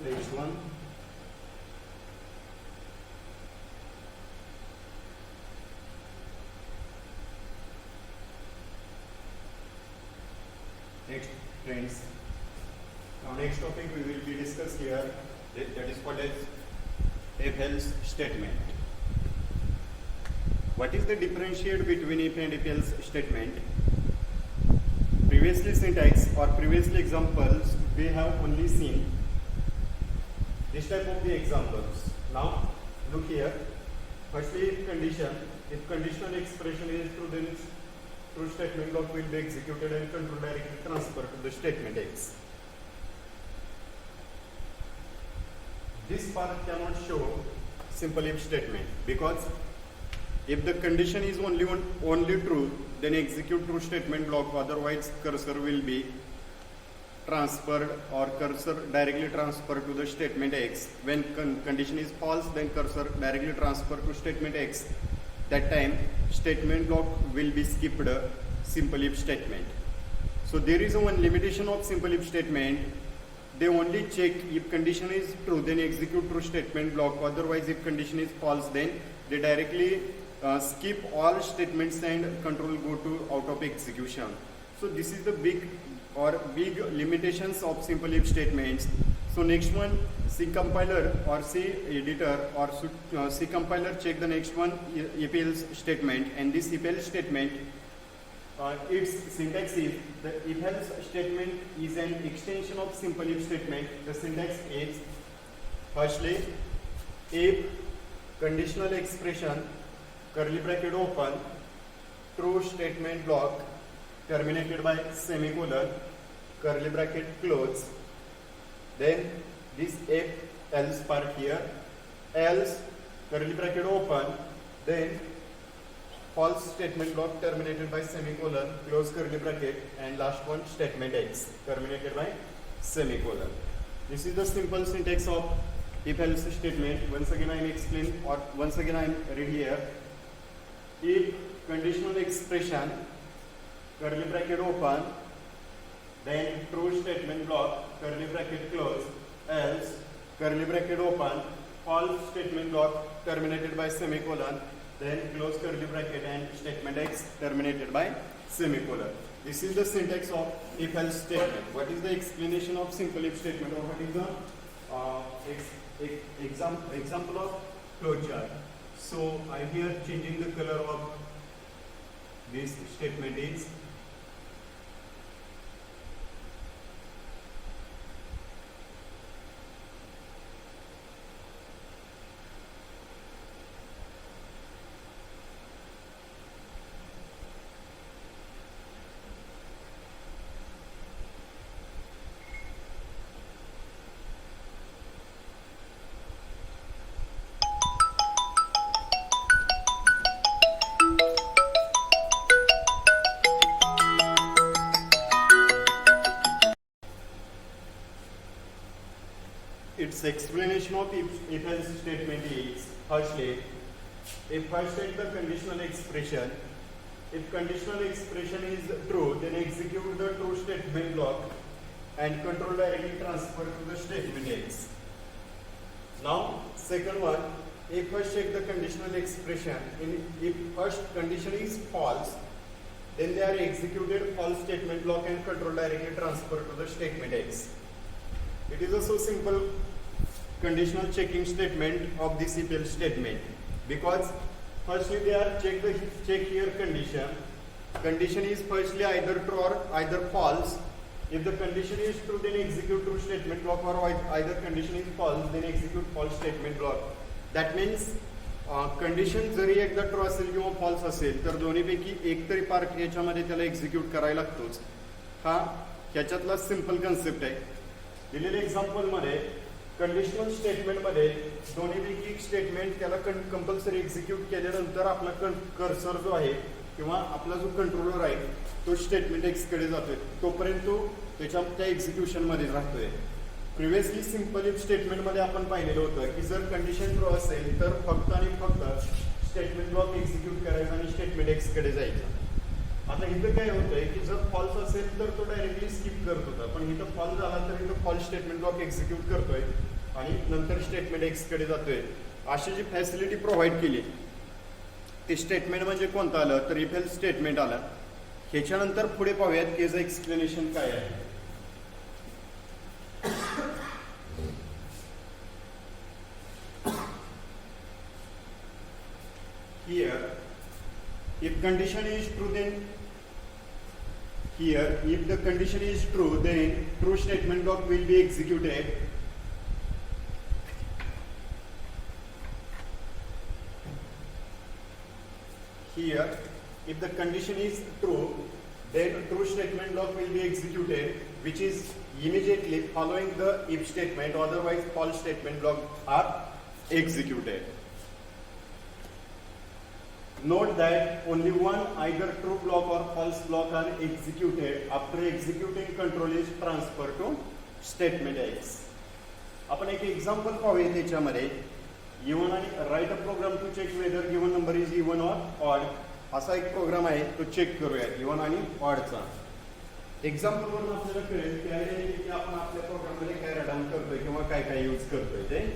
Next one. Next, friends. Now, next topic we will be discuss here, that is called as if-else statement. What is the differentiate between if and if-else statement? Previously syntax or previously examples we have only seen this type of the examples. Now look here. Firstly, if conditional expression is true, then true statement block will be executed and control directly transferred to the statement X. This part cannot show simple if statement, because if the condition is only true, then execute true statement block, otherwise cursor will be transferred or cursor directly transferred to the statement X. When condition is false, then cursor directly transferred to statement X. That time statement block will be skipped simple if statement. So there is one limitation of simple if statement. They only check if condition is true, then execute true statement block, otherwise if condition is false, then they directly skip all statements and control go to out of execution. So this is the big limitations of simple if statements. So next one, C compiler or C editor or C compiler check the next one, if else statement, and this if else statement, its syntax is, the if else statement is an extension of simple if statement. The syntax is, firstly, if conditional expression curly bracket open true statement block terminated by semicolon curly bracket close, then this if else part here, else curly bracket open, then false statement block terminated by semicolon close curly bracket, and last one statement X terminated by semicolon. This is the simple syntax of if else statement. Once again I am explain, or once again I am read here. If conditional expression curly bracket open, then true statement block curly bracket close, else curly bracket open false statement block terminated by semicolon, then close curly bracket, and statement X terminated by semicolon. This is the syntax of if else statement. What is the explanation of simple if statement, or what is the example of flowchart? So I am here changing the color of this statement is its explanation of if else statement is, firstly, if first take the conditional expression, if conditional expression is true, then execute the true statement block and control directly transfer to the statement X. Now second one, if first check the conditional expression, if first condition is false, then they are executed false statement block and control directly transfer to the statement X. It is a so simple conditional checking statement of this if else statement, because firstly they are check here condition. Condition is firstly either true or either false. If the condition is true, then execute true statement block, or either condition is false, then execute false statement block. That means condition जरी एकदा true असेल किंवा false असेल तर दोन्हीपैकी एक तरी part याच्यामध्ये त्याला एक्झिक्यूट करायला लागतोच. हा ह्याच्यातला सिंपल कन्सेप्ट आहे. दिलेल्या एक्झाम्पलमध्ये कंडिशनल स्टेटमेंटमध्ये दोन्हीपैकी एक स्टेटमेंट त्याला कंपल्सरी एक्झिक्यूट केल्यानंतर आपला कर्सर जो आहे किंवा आपला जो कंट्रोलर आहे तो स्टेटमेंट एक्सकडे जातोय, तोपर्यंत तो त्या एक्झिक्युशनमध्ये राहतोय. प्रिव्हियसली सिंपल इफ स्टेटमेंटमध्ये आपण पाहिलेलं होतं की जर कंडिशन ट्रू असेल तर फक्त आणि फक्त स्टेटमेंट ब्लॉक एक्झिक्यूट करायचा आणि स्टेटमेंट एक्सकडे जायचं. आता इथं काय होतंय की जर फॉल्स असेल तर तो डायरेक्टली स्किप करत होता, पण इथं फॉल्स झाला तर इथं फॉल्स स्टेटमेंट ब्लॉक एक्झिक्यूट करतोय आणि नंतर स्टेटमेंट एक्सकडे जातोय. अशी जी फॅसिलिटी प्रोव्हाइड केली ते स्टेटमेंट म्हणजे कोणतं आलं तर इफ एल्स स्टेटमेंट आलं. ह्याच्यानंतर पुढे पाहूयात की याचं एक्सप्लेनेशन काय आहे. Here, if condition is true, then here, if the condition is true, then true statement block will be executed. Here, if the condition is true, then true statement block will be executed, which is immediately following the if statement. Otherwise, false statement block are executed. Note that only one either true block or false block are executed. After executing, control is transferred to statement X. आपण एक example पाहूया त्याच्यामध्ये. Even आणि write a program to check whether given number is even or odd असा एक programme आहे, तो check करूया इवन आणि ऑडचा. एक्झाम्पल वरून आपल्याला कळेल की आयडेंटिटी आपण आपल्या प्रोग्राममध्ये काय रन करतोय किंवा काय काय यूज करतोय ते.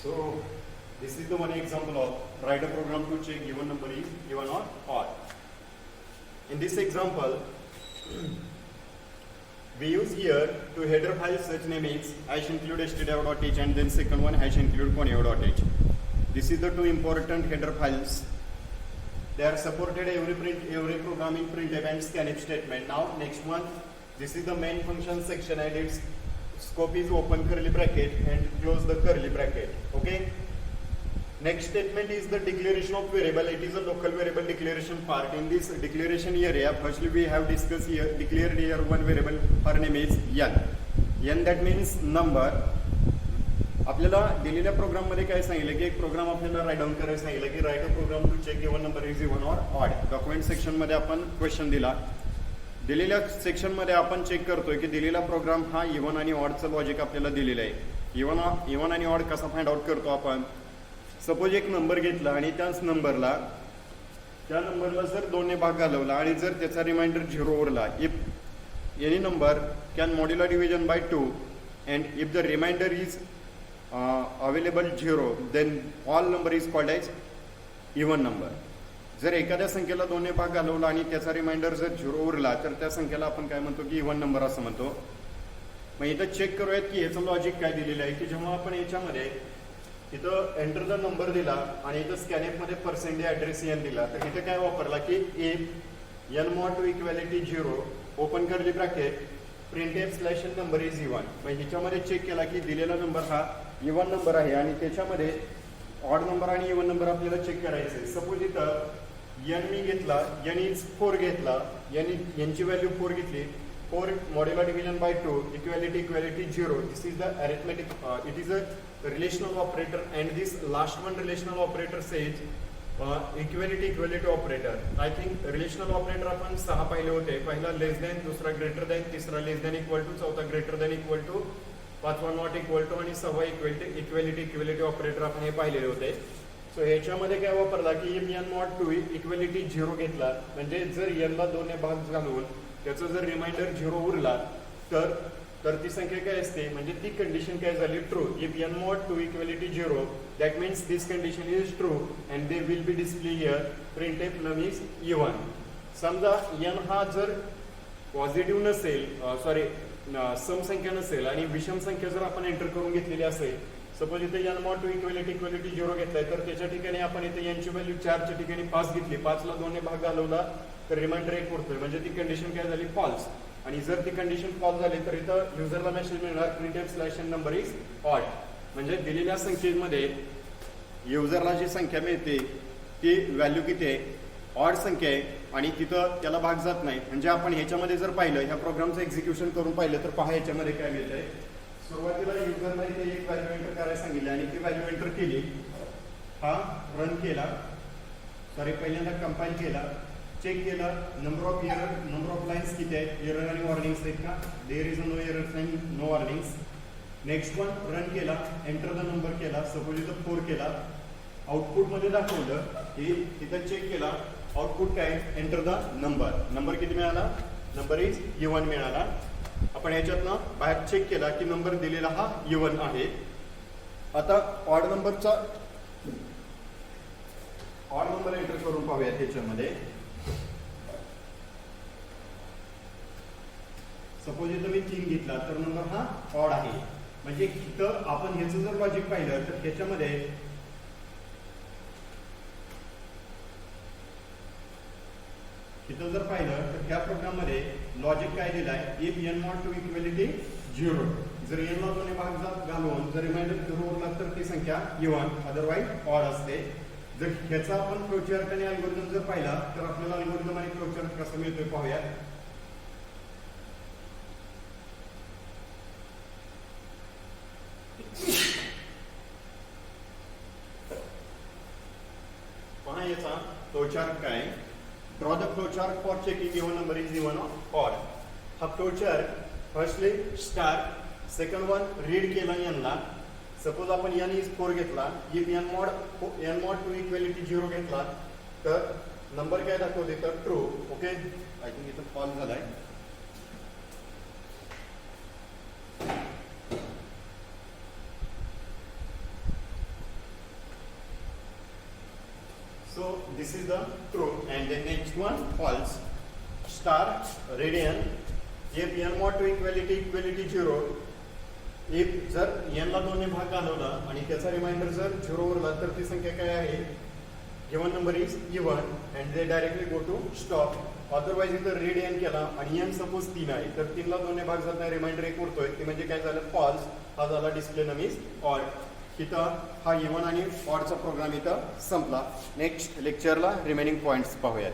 So this is the one example of write a program to check given number is given or odd. In this example, we use here to header file such name is hash include stdio.h and then second one hash include conio.h. This is the two important header files. They are supported every programming printf and scanf statement. Now next one, this is the main function section and its scope is open curly bracket and close the curly bracket. Okay. Next statement is the declaration of variable. It is a local variable declaration part. In this declaration area, firstly we have discussed here, declared here one variable, her name is n. n that means number. आपल्याला दिलेल्या programme मध्ये काय सांगितलं की एक programme आपल्याला right down करायला सांगितलं की write a program to check given number is even or odd. Document section मध्ये आपण क्वेश्चन दिला. दिलेल्या सेक्शन मध्ये आपण चेक करतोय की दिलेला प्रोग्राम हा इव्हन आणि ऑडचं लॉजिक आपल्याला दिलेलं आहे. इव्हन आणि ऑड कसा फाइंड आउट करतो आपण. सपोज एक नंबर घेतला आणि त्या नंबरला जर दोन्ही भाग घालवला आणि जर त्याचा रिमाइंडर 0 उरला, if any number can modular division by 2 and if the reminder is available 0 then all number is called as even number. जर एखाद्या संख्येला दोन्ही भाग घालवला आणि त्याचा रिमाइंडर जर 0 उरला तर त्या संख्येला आपण काय म्हणतो की इव्हन नंबर असं म्हणतो. मग इथं चेक करूयात की ह्याचं लॉजिक काय दिलेलं आहे की जेव्हा आपण याच्यामध्ये इथं एंटर द नंबर दिला आणि इथं स्कॅनएफ मध्ये पर्सेंटेज ऍड्रेस एन दिला तर इथे काय वापरला की if n mod two equality 0 open करली bracket printf slash n number is even. मग ह्याच्यामध्ये चेक केला की दिलेला नंबर हा इव्हन नंबर आहे आणि त्याच्यामध्ये ऑड नंबर आणि इव्हन नंबर आपल्याला चेक करायचे. सपोज इथं एन मी घेतला, एन इज 4 घेतला, यांची व्हॅल्यू 4 घेतली. 4 modular division by 2 equality 0. This is the arithmetic, it is a relational operator and this last one relational operator says equality operator. I think relational operator आपण 6 पाहिले होते. पहिला less than, दुसरा greater than, तिसरा less than equal to, चौथा greater than equal to, पाचवा not equal to आणि सहावा इक्वॅलिटी ऑपरेटर आपण हे पाहिलेले होते. सो ह्याच्यामध्ये काय वापरला की एन नॉट टू इक्वॅलिटी 0 घेतला म्हणजे जर एनला दोन्ही भाग घालून त्याचं जर रिमाइंडर 0 उरला तर ती संख्या काय असते म्हणजे ती कंडिशन काय झाली true. If n mod two equality 0 that means this condition is true and they will be display here printf num is even. समजा एन हा जर पॉझिटिव्ह नसेल, सम संख्या नसेल आणि विषम संख्या जर आपण एंटर करून घेतलेली असेल, सपोज इथे एन मॉड टू इक्वॅलिटी 0 घेतलाय तर त्याच्या ठिकाणी आपण इथे यांची व्हॅल्यू 4 च्या ठिकाणी 5 घेतली, 5 ला दोन्ही भाग घालवला तर रिमाइंडर 1 उरतोय म्हणजे ती कंडिशन काय झाली फॉल्स. आणि जर ती कंडिशन फॉल्स झाली तर इथं युजरला मेसेज मिळणार printf slash n number is odd. म्हणजे दिलेल्या संख्येमध्ये युजरला जी संख्या मिळते ती व्हॅल्यू किती आहे, ऑड संख्या आहे आणि तिथं त्याला भाग जात नाही. म्हणजे आपण ह्याच्यामध्ये जर पाहिलं, ह्या प्रोग्रामचं एक्झिक्युशन करून पाहिलं तर पहा ह्याच्यामध्ये काय मिळतंय. सुरुवातीला युजरला इथे एक व्हॅल्यू एंटर करायला सांगितली आणि ती व्हॅल्यू एंटर केली, हा रन केला, पहिल्यांदा कंपाईल केला, चेक केला नंबर ऑफ लाईन्स किती आहेत, एरर आणि वॉर्निंग्स आहेत का, there is no error sign no warnings. Next one run केला, एंटर द नंबर केला, सपोज इथं 4 केला, आउटपुट मध्ये दाखवलं की इथं चेक केला आउटपुट काय एंटर द नंबर किती मिळाला, नंबर इज इव्हन मिळाला. आपण ह्याच्यातनं बाहेर चेक केला की नंबर दिलेला हा इव्हन आहे. आता ऑड नंबर एंटर करून पाहूया त्याच्यामध्ये. सपोज इथं मी 3 घेतला तर नंबर हा ऑड आहे. म्हणजे इथं आपण ह्याचं जर लॉजिक पाहिलं तर त्याच्यामध्ये इथं जर पाहिलं तर ह्या प्रोग्राम मध्ये लॉजिक काय दिलाय, if n not two equality 0 जर एन ला दोन्ही भाग घालून जर रिमाइंडर 0 उरला तर ती संख्या इव्हन, अदरवाईज ऑड असते. जर ह्याचा आपण फ्लोचार्ट आणि अल्गोरिदम जर पाहिला तर आपल्याला अल्गोरिदम आणि फ्लोचार्ट कसं मिळतोय पाहूया. पहा याचा फ्लोचार्ट काय. Draw the flowchart for checking even number is even or odd. हा flowchart firstly start, second one read केला यांना. सपोज आपण एन इज 4 घेतला, if n mod two equality 0 घेतला तर नंबर काय दाखवते तर ट्रू. ओके, आय थिंक इथं फॉल्स झालाय. So this is the true and the next one false. Star radian if n mod to equality 0 if जर n ला दोन्ही भाग घालवला आणि त्याचा रिमाइंडर जर 0 उरला तर ती संख्या काय आहे, given number is even and they directly go to stop. Otherwise इथं रेडियन केला आणि n सपोज 3 आहे तर 3 ला दोन्ही भाग जात नाही, रिमाइंडर 1 उरतोय, ते म्हणजे काय झालं फॉल्स. हा झाला डिस्प्ले नम इज ऑड. इथं हा इव्हन आणि ऑडचा प्रोग्राम इथं संपला. नेक्स्ट लेक्चरला रिमेनिंग पॉईंट्स पाहूयात.